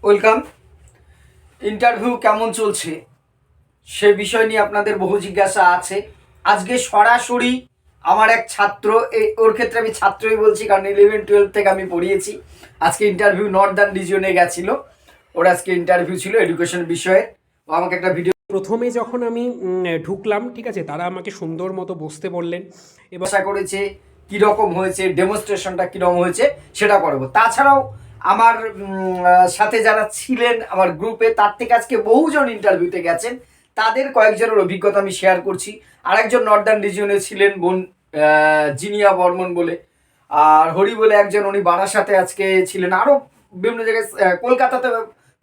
Welcome. Interview কেমন চলছে সে বিষয় নিয়ে আপনাদের বহু জিজ্ঞাসা আছে। আজকে সরাসরি আমার এক ছাত্র, ওর ক্ষেত্রে আমি ছাত্রই বলছি কারণ 11-12 থেকে আমি পড়িয়েছি। আজকে ইন্টারভিউ নর্দার্ন রিজিয়নে গেছিলো, ওর আজকে ইন্টারভিউ ছিল এডুকেশন বিষয়ে। ও আমাকে একটা ভিডিও প্রথমে যখন আমি ঢুকলাম, ঠিক আছে, তারা আমাকে সুন্দর মতো বসতে বললেন এবং আশা করেছে কীরকম হয়েছে, ডেমনস্ট্রেশনটা কীরকম হয়েছে সেটা করবো। তাছাড়াও আমার সাথে যারা ছিলেন আমার গ্রুপে, তার থেকে আজকে বহুজন ইন্টারভিউতে গেছেন, তাদের কয়েকজনের অভিজ্ঞতা আমি শেয়ার করছি। আরেকজন নর্দার্ন রিজিয়নে ছিলেন বোন জিনিয়া বর্মন বলে, আর হরি বলে একজন, উনি বারাসাতে আজকে ছিলেন। আরও বিভিন্ন জায়গায় কলকাতাতে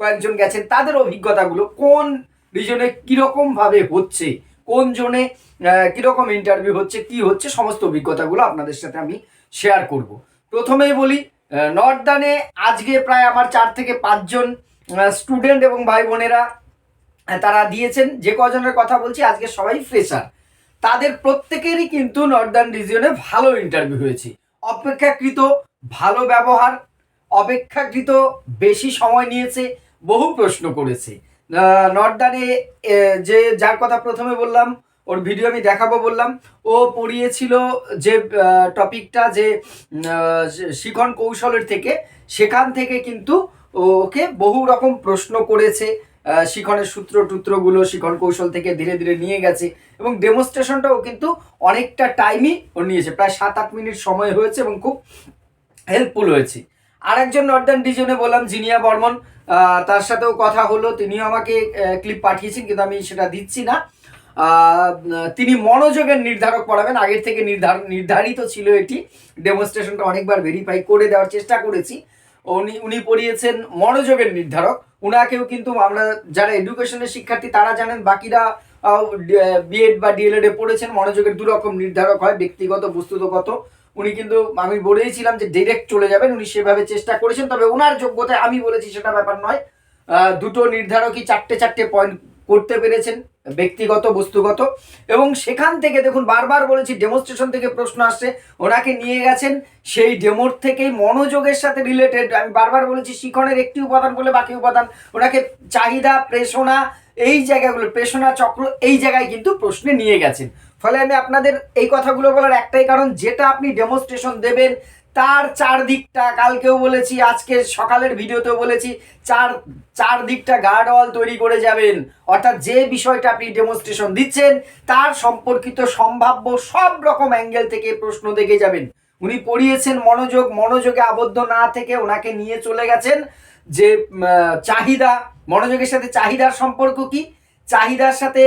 কয়েকজন গেছেন। তাদের অভিজ্ঞতাগুলো কোন রিজনে কীরকমভাবে হচ্ছে, কোন জোনে কীরকম ইন্টারভিউ হচ্ছে, কি হচ্ছে, সমস্ত অভিজ্ঞতাগুলো আপনাদের সাথে আমি শেয়ার করব। প্রথমেই বলি, নর্দার্নে আজকে প্রায় আমার 4 থেকে 5 জন স্টুডেন্ট এবং ভাই বোনেরা তারা দিয়েছেন। যে কজনের কথা বলছি আজকে সবাই ফ্রেশার। তাদের প্রত্যেকেরই কিন্তু নর্দার্ন রিজিয়নে ভালো ইন্টারভিউ হয়েছে। অপেক্ষাকৃত ভালো ব্যবহার, অপেক্ষাকৃত বেশি সময় নিয়েছে, বহু প্রশ্ন করেছে। নর্দার্নে যে যার কথা প্রথমে বললাম, ওর ভিডিও আমি দেখাবো বললাম, ও পড়িয়েছিল যে টপিকটা, যে শিখন কৌশলের থেকে, সেখান থেকে কিন্তু ওকে বহু রকম প্রশ্ন করেছে। শিখনের টুত্রগুলো শিখন কৌশল থেকে ধীরে ধীরে নিয়ে গেছে এবং ডেমনস্ট্রেশনটাও কিন্তু অনেকটা টাইমই ও নিয়েছে, প্রায় 7-8 মিনিট সময় হয়েছে এবং খুব হেল্পফুল হয়েছে। আর একজন নর্দার্ন রিজনে বললাম জিনিয়া বর্মন, তার সাথেও কথা হলো, তিনিও আমাকে ক্লিপ পাঠিয়েছেন কিন্তু আমি সেটা দিচ্ছি না। তিনি মনোযোগের নির্ধারক পড়াবেন, আগের থেকে নির্ধারিত ছিল এটি। ডেমনস্ট্রেশনটা অনেকবার ভেরিফাই করে দেওয়ার চেষ্টা করেছি। উনি পড়িয়েছেন মনোযোগের নির্ধারক। উনাকেও কিন্তু আমরা যারা এডুকেশনের শিক্ষার্থী তারা জানেন, বাকিরা বিএড বা ডিএলএড এ পড়েছেন। মনোযোগের দুরকম নির্ধারক হয়, ব্যক্তিগত, বস্তুতগত। উনি কিন্তু, আমি বলেইছিলাম যে ডিরেক্ট চলে যাবেন, উনি সেভাবে চেষ্টা করেছেন, তবে ওনার যোগ্যতায় আমি বলেছি সেটা ব্যাপার নয়। দুটো নির্ধারকই 4টে পয়েন্ট করতে পেরেছেন, ব্যক্তিগত, বস্তুগত। এবং সেখান থেকে দেখুন, বারবার বলেছি ডেমনস্ট্রেশন থেকে প্রশ্ন আসছে, ওনাকে নিয়ে গেছেন সেই ডেমোর থেকেই মনোযোগের সাথে রিলেটেড। আমি বারবার বলেছি শিখনের একটি উপাদান বলে বাকি উপাদান, ওনাকে চাহিদা, প্রেষণা, এই জায়গাগুলো, প্রেষণা চক্র, এই জায়গায় কিন্তু প্রশ্নে নিয়ে গেছেন। ফলে আমি আপনাদের এই কথাগুলো বলার একটাই কারণ, যেটা আপনি ডেমনস্ট্রেশন দেবেন তার চারদিকটা, কালকেও বলেছি, আজকে সকালের ভিডিওতেও বলেছি, চারদিকটা গার্ড ওয়াল তৈরি করে যাবেন। অর্থাৎ যে বিষয়টা আপনি ডেমনস্ট্রেশন দিচ্ছেন তার সম্পর্কিত সম্ভাব্য সব রকম অ্যাঙ্গেল থেকে প্রশ্ন দেখে যাবেন। উনি পড়িয়েছেন মনোযোগে আবদ্ধ না থেকে ওনাকে নিয়ে চলে গেছেন যে চাহিদা, মনোযোগের সাথে চাহিদার সম্পর্ক কি, চাহিদার সাথে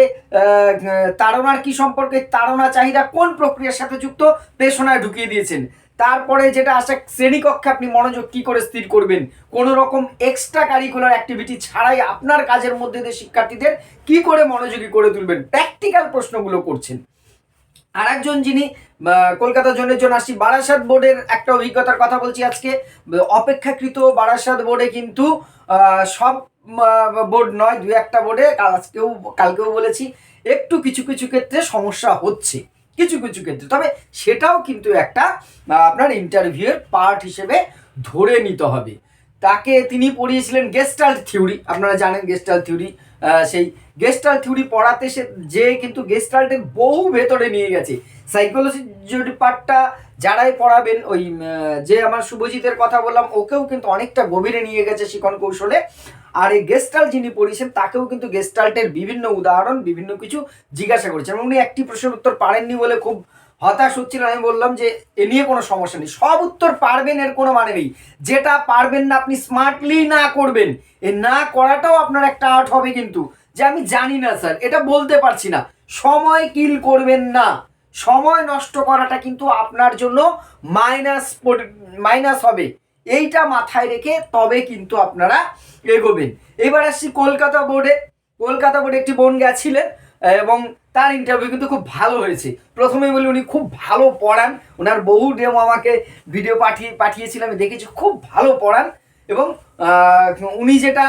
তাড়নার কি সম্পর্কে, তাড়না চাহিদা কোন প্রক্রিয়ার সাথে যুক্ত, প্রেষণায় ঢুকিয়ে দিয়েছেন। তারপরে যেটা আসে, শ্রেণীকক্ষে আপনি মনোযোগ কি করে স্থির করবেন, কোনো রকম এক্সট্রা কারিকুলার অ্যাক্টিভিটি ছাড়াই আপনার কাজের মধ্যে দিয়ে শিক্ষার্থীদের কি করে মনোযোগী করে তুলবেন, প্র্যাকটিক্যাল প্রশ্নগুলো করছেন। আর একজন যিনি কলকাতা জোনের জন্য আসছি, বারাসাত বোর্ডের একটা অভিজ্ঞতার কথা বলছি আজকে। অপেক্ষাকৃত বারাসাত বোর্ডে কিন্তু সব বোর্ড নয়, 2-1টা বোর্ডে, কালকেও বলেছি, একটু কিছু কিছু ক্ষেত্রে সমস্যা হচ্ছে, কিছু কিছু ক্ষেত্রে। তবে সেটাও কিন্তু একটা আপনার ইন্টারভিউয়ের পার্ট হিসেবে ধরে নিতে হবে। তিনি পড়িয়েছিলেন গেস্টাল্ট থিওরি। আপনারা জানেন গেস্টাল্ট থিওরি, সেই গেস্টাল্ট থিওরি পড়াতে যে কিন্তু গেস্টাল্টের বহু ভেতরে নিয়ে গেছে। সাইকোলজি পার্টটা যারাই পড়াবেন, ওই যে আমার শুভজিতের কথা বললাম, ওকেও কিন্তু অনেকটা গভীরে নিয়ে গেছে শিখন কৌশলে। আর এই গেস্টাল্ট যিনি পড়িয়েছেন তাকেও কিন্তু গেস্টাল্টের বিভিন্ন উদাহরণ, বিভিন্ন কিছু জিজ্ঞাসা করেছেন এবং উনি একটি প্রশ্নের উত্তর পারেননি বলে খুব হতাশ হচ্ছিলেন। আমি বললাম যে এ নিয়ে কোনো সমস্যা নেই, সব উত্তর পারবেন এর কোনো মানে নেই। যেটা পারবেন না আপনি স্মার্টলি না করবেন, এ না করাটাও আপনার একটা আর্ট হবে। কিন্তু যে আমি জানি না স্যার, এটা বলতে পারছি না, সময় কিল করবেন না। সময় নষ্ট করাটা কিন্তু আপনার জন্য মাইনাস হবে, এইটা মাথায় রেখে তবে কিন্তু আপনারা এগোবেন। এবার আসছি কলকাতা বোর্ডে একটি বোন গেছিলেন এবং তার ইন্টারভিউ কিন্তু খুব ভালো হয়েছে। প্রথমেই বলি, উনি খুব ভালো পড়ান, ওনার বহু ডেমো আমাকে ভিডিও পাঠিয়েছিলাম, আমি দেখেছি, খুব ভালো পড়ান। এবং উনি যেটা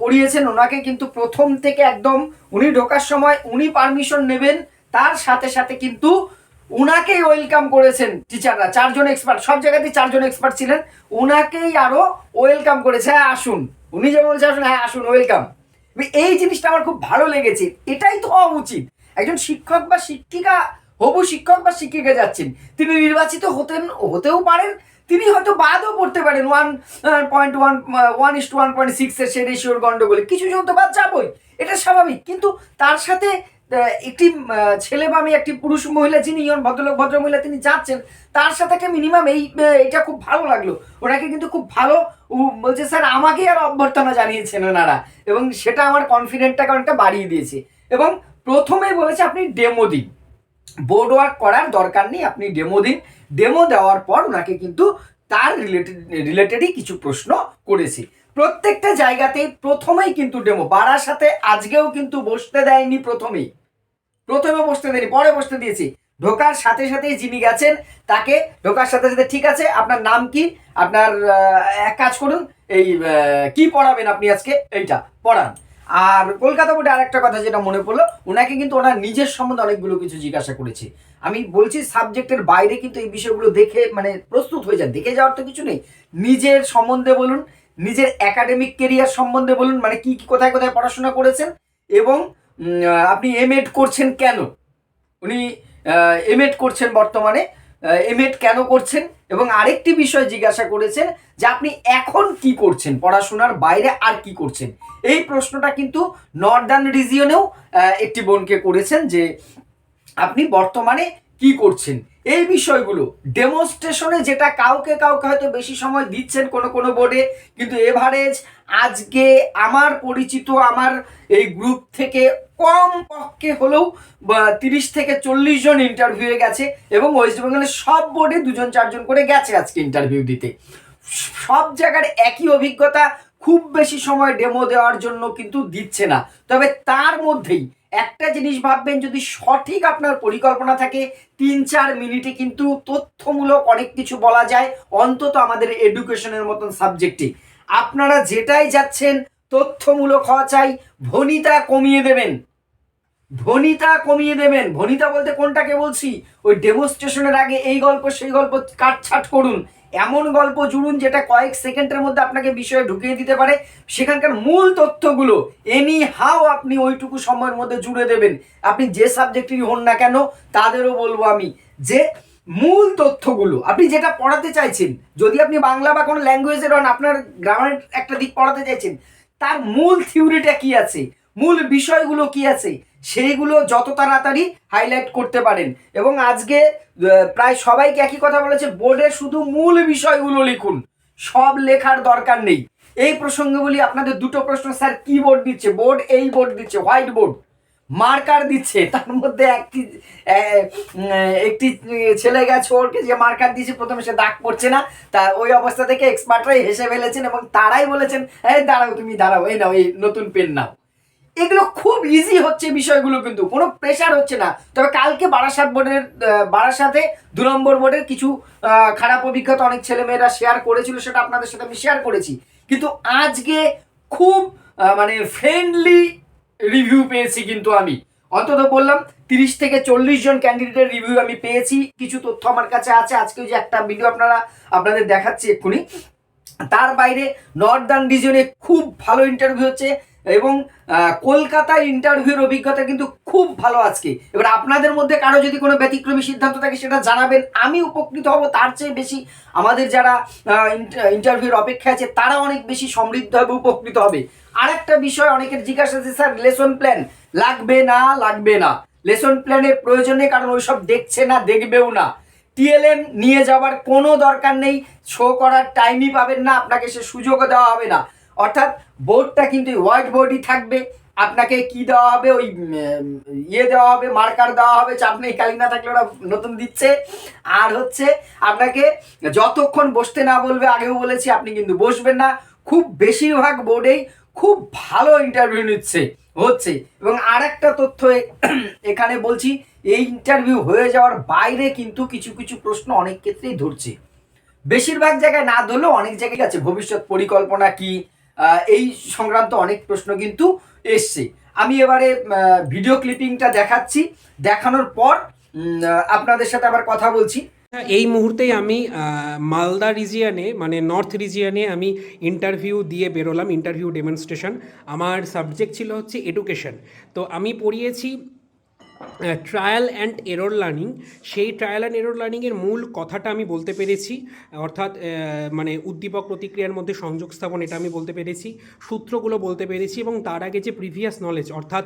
পড়িয়েছেন, ওনাকে কিন্তু প্রথম থেকে একদম, উনি ঢোকার সময় উনি পারমিশন নেবেন, তার সাথে সাথে কিন্তু ওনাকেই ওয়েলকাম করেছেন টিচাররা, 4 জন এক্সপার্ট, সব জায়গাতেই 4 জন এক্সপার্ট ছিলেন, ওনাকেই আরো ওয়েলকাম করেছে, হ্যাঁ আসুন, উনি যেমন বলছে আসুন, হ্যাঁ আসুন, ওয়েলকাম। এই জিনিসটা আমার খুব ভালো লেগেছে, এটাই তো হওয়া উচিত। একজন শিক্ষক বা শিক্ষিকা, হবু শিক্ষক বা শিক্ষিকা যাচ্ছেন, তিনি নির্বাচিত হতেও পারেন, তিনি হয়তো বাদও পড়তে পারেন 1:1.6 এর সে রেশিওর গন্ডগোলে, কিছু জন তো বাদ যাবই, এটা স্বাভাবিক। কিন্তু তার সাথে একটি ছেলে বা মেয়ে, একটি পুরুষ মহিলা যিনি ভদ্রলোক ভদ্রমহিলা তিনি যাচ্ছেন, তার সাথে মিনিমাম এইটা খুব ভালো লাগলো। ওনাকে কিন্তু খুব ভালো বলছে, স্যার আমাকেই আর অভ্যর্থনা জানিয়েছেন ওনারা, এবং সেটা আমার কনফিডেন্টটাকে অনেকটা বাড়িয়ে দিয়েছে। এবং প্রথমেই বলেছে আপনি ডেমো দিন, বোর্ড ওয়ার্ক করার দরকার নেই, আপনি ডেমো দিন। ডেমো দেওয়ার পর ওনাকে কিন্তু তার রিলেটেডই কিছু প্রশ্ন করেছি। প্রত্যেকটা জায়গাতেই প্রথমেই কিন্তু ডেমো, বারাসাতে আজকেও কিন্তু বসতে দেয়নি, প্রথমে বসতে দেয়নি, পরে বসতে দিয়েছি। ঢোকার সাথে সাথেই যিনি গেছেন তাকে ঢোকার সাথে সাথে, ঠিক আছে আপনার নাম কি, আপনার এক কাজ করুন, এই কি পড়াবেন আপনি আজকে, এইটা পড়ান। আর কলকাতা বোর্ডে আরেকটা কথা যেটা মনে পড়লো, ওনাকে কিন্তু ওনার নিজের সম্বন্ধে অনেকগুলো কিছু জিজ্ঞাসা করেছে। আমি বলছি সাবজেক্টের বাইরে কিন্তু এই বিষয়গুলো দেখে মানে প্রস্তুত হয়ে যান, দেখে যাওয়ার তো কিছু নেই, নিজের সম্বন্ধে বলুন, নিজের একাডেমিক কেরিয়ার সম্বন্ধে বলুন, মানে কি কোথায় কোথায় পড়াশোনা করেছেন, এবং আপনি এমএড করছেন কেন, উনি এমএড করছেন বর্তমানে, এমএড কেন করছেন, এবং আরেকটি বিষয় জিজ্ঞাসা করেছেন যে আপনি এখন কি করছেন, পড়াশোনার বাইরে আর কি করছেন। এই প্রশ্নটা কিন্তু নর্দার্ন রিজিয়নেও একটি বোনকে করেছেন যে আপনি বর্তমানে কি করছেন। এই বিষয়গুলো ডেমনস্ট্রেশনে, যেটা কাউকে হয়তো বেশি সময় দিচ্ছেন কোনো বোর্ডে, কিন্তু এভারেজ আজকে আমার পরিচিত, আমার এই গ্রুপ থেকে কম পক্ষে হলেও 30 থেকে 40 জন ইন্টারভিউয়ে গেছে, এবং ওয়েস্ট বেঙ্গলের সব বোর্ডে 2-4 জন করে গেছে আজকে ইন্টারভিউ দিতে। সব জায়গার একই অভিজ্ঞতা, খুব বেশি সময় ডেমো দেওয়ার জন্য কিন্তু দিচ্ছে না। তবে তার মধ্যেই একটা জিনিস ভাববেন, যদি সঠিক আপনার পরিকল্পনা থাকে, 3-4 মিনিটে কিন্তু তথ্যমূলক অনেক কিছু বলা যায়, অন্তত আমাদের এডুকেশনের মতন সাবজেক্টে। আপনারা যেটাই যাচ্ছেন তথ্যমূলক হওয়া চাই, ভনিতা কমিয়ে দেবেন, ভনিতা বলতে কোনটাকে বলছি, ওই ডেমনস্ট্রেশনের আগে এই গল্প সেই গল্প কাটছাট করুন, এমন গল্প জুড়ুন যেটা কয়েক সেকেন্ডের মধ্যে আপনাকে বিষয়ে ঢুকিয়ে দিতে পারে, সেখানকার মূল তথ্যগুলো এনি হাও আপনি ওইটুকু সময়ের মধ্যে জুড়ে দেবেন। আপনি যে সাবজেক্টেরই হন না কেন, তাদেরও বলবো আমি যে মূল তথ্যগুলো আপনি যেটা পড়াতে চাইছেন, যদি আপনি বাংলা বা কোনো ল্যাঙ্গুয়েজের হন, আপনার গ্রামারের একটা দিক পড়াতে চাইছেন, তার মূল থিওরিটা কি আছে, মূল বিষয়গুলো কি আছে, সেইগুলো যত তাড়াতাড়ি হাইলাইট করতে পারেন। এবং আজকে প্রায় সবাইকে একই কথা বলেছে, বোর্ডে শুধু মূল বিষয়গুলো লিখুন, সব লেখার দরকার নেই। এই প্রসঙ্গে বলি, আপনাদের দুটো প্রশ্ন, স্যার কি বোর্ড দিচ্ছে, বোর্ড এই বোর্ড দিচ্ছে, হোয়াইট বোর্ড, মার্কার দিচ্ছে, তার মধ্যে একটি ছেলে গেছে, ওরকে যে মার্কার দিয়েছে প্রথমে সে দাগ পড়ছে না, তা ওই অবস্থা থেকে এক্সপার্টরাই হেসে ফেলেছেন, এবং তারাই বলেছেন এই দাঁড়াও, তুমি দাঁড়াও, এই নাও, এই নতুন পেন নাও। এগুলো খুব ইজি হচ্ছে বিষয়গুলো, কিন্তু কোনো প্রেশার হচ্ছে না। তবে কালকে বারাসাতে 2 নম্বর বোর্ডের কিছু খারাপ অভিজ্ঞতা অনেক ছেলেমেয়েরা শেয়ার করেছিল, সেটা আপনাদের সাথে আমি শেয়ার করেছি। কিন্তু আজকে খুব মানে ফ্রেন্ডলি রিভিউ পেয়েছি, কিন্তু আমি অন্তত বললাম 30 থেকে 40 জন ক্যান্ডিডেটের রিভিউ আমি পেয়েছি, কিছু তথ্য আমার কাছে আছে, আজকে যে একটা ভিডিও আপনাদের দেখাচ্ছি এক্ষুনি। তার বাইরে নর্দার্ন রিজনে খুব ভালো ইন্টারভিউ হচ্ছে, এবং কলকাতায় ইন্টারভিউর অভিজ্ঞতা কিন্তু খুব ভালো আজকে। এবার আপনাদের মধ্যে কারো যদি কোনো ব্যতিক্রমী সিদ্ধান্ত থাকে সেটা জানাবেন, আমি উপকৃত হব। তার চেয়ে বেশি আমাদের যারা ইন্টারভিউর অপেক্ষা আছে তারা অনেক বেশি সমৃদ্ধ হবে, উপকৃত হবে। আরেকটা বিষয় অনেকের জিজ্ঞাসা আছে, স্যার লেসন প্ল্যান লাগবে না, লেসন প্ল্যানের প্রয়োজন নেই, কারণ ওইসব দেখছে না, দেখবেও না। টিএলএম নিয়ে যাওয়ার কোনো দরকার নেই, শো করার টাইমই পাবেন না, আপনাকে সে সুযোগও দেওয়া হবে না। অর্থাৎ বোর্ডটা কিন্তু হোয়াইট বোর্ডই থাকবে, আপনাকে কি দেওয়া হবে, ওই দেওয়া হবে, মার্কার দেওয়া হবে, চাপ নেই, কালি না থাকলে ওরা নতুন দিচ্ছে। আর হচ্ছে আপনাকে যতক্ষণ বসতে না বলবে, আগেও বলেছি, আপনি কিন্তু বসবেন না। খুব বেশিরভাগ বোর্ডেই খুব ভালো ইন্টারভিউ হচ্ছে। এবং আর একটা তথ্য এখানে বলছি, এই ইন্টারভিউ হয়ে যাওয়ার বাইরে কিন্তু কিছু কিছু প্রশ্ন অনেক ক্ষেত্রেই ধরছে, বেশিরভাগ জায়গায় না ধরলেও অনেক জায়গায় আছে, ভবিষ্যৎ পরিকল্পনা কি, এই সংক্রান্ত অনেক প্রশ্ন কিন্তু এসছে। আমি এবারে ভিডিও ক্লিপিংটা দেখাচ্ছি, দেখানোর পর আপনাদের সাথে আবার কথা বলছি। এই মুহূর্তেই আমি মালদা রিজিয়নে মানে নর্থ রিজিয়নে আমি ইন্টারভিউ দিয়ে বেরোলাম, ইন্টারভিউ ডেমনস্ট্রেশন। আমার সাবজেক্ট ছিল হচ্ছে এডুকেশন। তো আমি পড়িয়েছি ট্রায়াল অ্যান্ড এরর লার্নিং। সেই ট্রায়াল অ্যান্ড এরর লার্নিংয়ের মূল কথাটা আমি বলতে পেরেছি, অর্থাৎ মানে উদ্দীপক প্রতিক্রিয়ার মধ্যে সংযোগ স্থাপন, এটা আমি বলতে পেরেছি, সূত্রগুলো বলতে পেরেছি, এবং তার আগে যে প্রিভিয়াস নলেজ, অর্থাৎ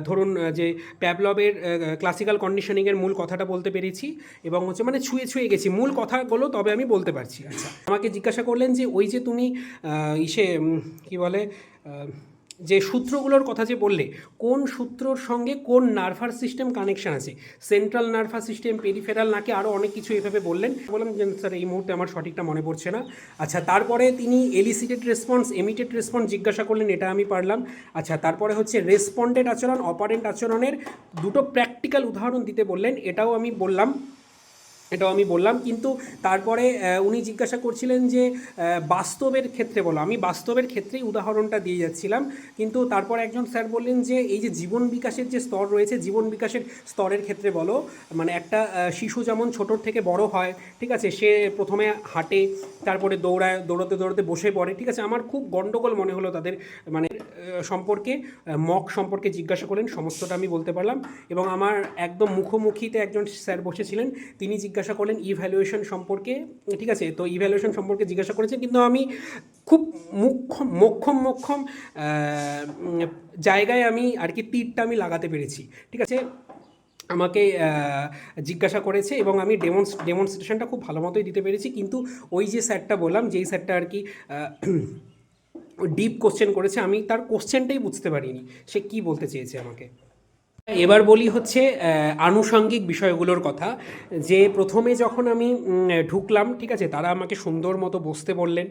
ধরুন যে প্যাভলভের ক্লাসিক্যাল কন্ডিশনিংয়ের মূল কথাটা বলতে পেরেছি, এবং হচ্ছে মানে ছুঁয়ে ছুঁয়ে গেছি মূল কথাগুলো, তবে আমি বলতে পারছি। আচ্ছা, আমাকে জিজ্ঞাসা করলেন যে ওই যে তুমি কী বলে যে সূত্রগুলোর কথা যে বললে, কোন সূত্রর সঙ্গে কোন নার্ভাস সিস্টেম কানেকশন আছে, সেন্ট্রাল নার্ভাস সিস্টেম, পেরিফেরাল, নাকি আরও অনেক কিছু এভাবে বললেন। বললাম যে স্যার এই মুহূর্তে আমার সঠিকটা মনে পড়ছে না। আচ্ছা, তারপরে তিনি এলিসিটেড রেসপন্স, এমিটেড রেসপন্স জিজ্ঞাসা করলেন, এটা আমি পারলাম। আচ্ছা, তারপরে হচ্ছে রেসপন্ডেড আচরণ, অপারেন্ট আচরণের দুটো প্র্যাকটিক্যাল উদাহরণ দিতে বললেন, এটাও আমি বললাম। কিন্তু তারপরে উনি জিজ্ঞাসা করছিলেন যে বাস্তবের ক্ষেত্রে বলো। আমি বাস্তবের ক্ষেত্রেই উদাহরণটা দিয়ে যাচ্ছিলাম, কিন্তু তারপর একজন স্যার বললেন যে এই যে জীবন বিকাশের যে স্তর রয়েছে, জীবন বিকাশের স্তরের ক্ষেত্রে বলো। মানে একটা শিশু যেমন ছোটোর থেকে বড় হয়, ঠিক আছে, সে প্রথমে হাঁটে, তারপরে দৌড়াতে দৌড়াতে বসে পড়ে, ঠিক আছে। আমার খুব গণ্ডগোল মনে হলো তাদের মানে সম্পর্কে, মক সম্পর্কে জিজ্ঞাসা করলেন, সমস্তটা আমি বলতে পারলাম। এবং আমার একদম মুখোমুখিতে একজন স্যার বসেছিলেন, তিনি জিজ্ঞাসা করলেন ইভ্যালুয়েশন সম্পর্কে, ঠিক আছে। তো ইভ্যালুয়েশন সম্পর্কে জিজ্ঞাসা করেছেন, কিন্তু আমি খুব মোক্ষম জায়গায় আমি আর কি তীরটা আমি লাগাতে পেরেছি, ঠিক আছে। আমাকে জিজ্ঞাসা করেছে এবং আমি ডেমনস্ট্রেশনটা খুব ভালো মতোই দিতে পেরেছি। কিন্তু ওই যে স্যারটা বললাম, যেই স্যারটা আর কি ডিপ কোশ্চেন করেছে, আমি তার কোশ্চেনটাই বুঝতে পারিনি সে কী বলতে চেয়েছে আমাকে। এবার বলি হচ্ছে আনুষঙ্গিক বিষয়গুলোর কথা। যে প্রথমে যখন আমি ঢুকলাম, ঠিক আছে, তারা আমাকে সুন্দর মতো বসতে বললেন,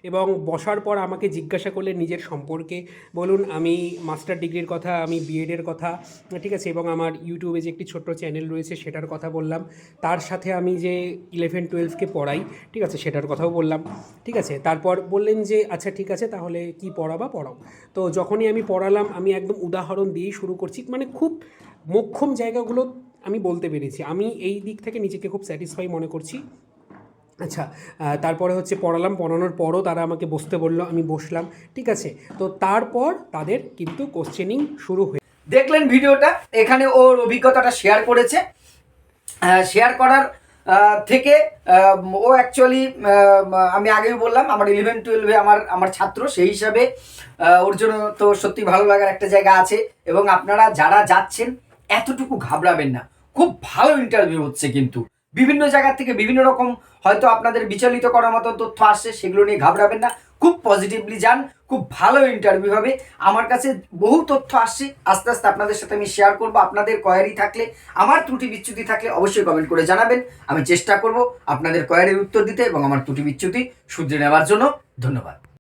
এবং বসার পর আমাকে জিজ্ঞাসা করলেন নিজের সম্পর্কে। বলুন, আমি মাস্টার ডিগ্রির কথা, আমি বিএডের কথা, ঠিক আছে, এবং আমার ইউটিউবে যে একটি ছোট্ট চ্যানেল রয়েছে সেটার কথা বললাম। তার সাথে আমি যে 11-12কে পড়াই, ঠিক আছে, সেটার কথাও বললাম, ঠিক আছে। তারপর বললেন যে আচ্ছা ঠিক আছে, তাহলে কি পড়াও। তো যখনই আমি পড়ালাম, আমি একদম উদাহরণ দিয়েই শুরু করছি, মানে খুব মোক্ষম জায়গাগুলো আমি বলতে পেরেছি। আমি এই দিক থেকে নিজেকে খুব স্যাটিসফাই মনে করছি। আচ্ছা, তারপরে হচ্ছে পড়ানোর পরও তারা আমাকে বসতে বললো, আমি বসলাম, ঠিক আছে। তো তারপর তাদের কিন্তু কোশ্চেনিং শুরু হয়ে দেখলেন ভিডিওটা, এখানে ওর অভিজ্ঞতাটা শেয়ার করেছে। শেয়ার করার থেকে ও অ্যাকচুয়ালি, আমি আগেই বললাম, আমার 11-12-এ আমার ছাত্র, সেই হিসাবে ওর জন্য তো সত্যি ভালো লাগার একটা জায়গা আছে। এবং আপনারা যারা যাচ্ছেন এতটুকু ঘাবড়াবেন না, খুব ভালো ইন্টারভিউ হচ্ছে। কিন্তু বিভিন্ন জায়গা থেকে বিভিন্ন রকম হয়তো আপনাদের বিচলিত করার মতো তথ্য আসছে, সেগুলো নিয়ে ঘাবড়াবেন না, খুব পজিটিভলি যান, খুব ভালো ইন্টারভিউ হবে। আমার কাছে বহু তথ্য আসছে, আস্তে আস্তে আপনাদের সাথে আমি শেয়ার করব। আপনাদের কোয়ারি থাকলে, আমার ত্রুটি বিচ্যুতি থাকলে অবশ্যই কমেন্ট করে জানাবেন। আমি চেষ্টা করব আপনাদের কোয়ারির উত্তর দিতে এবং আমার ত্রুটি বিচ্যুতি শুধরে নেওয়ার জন্য। ধন্যবাদ।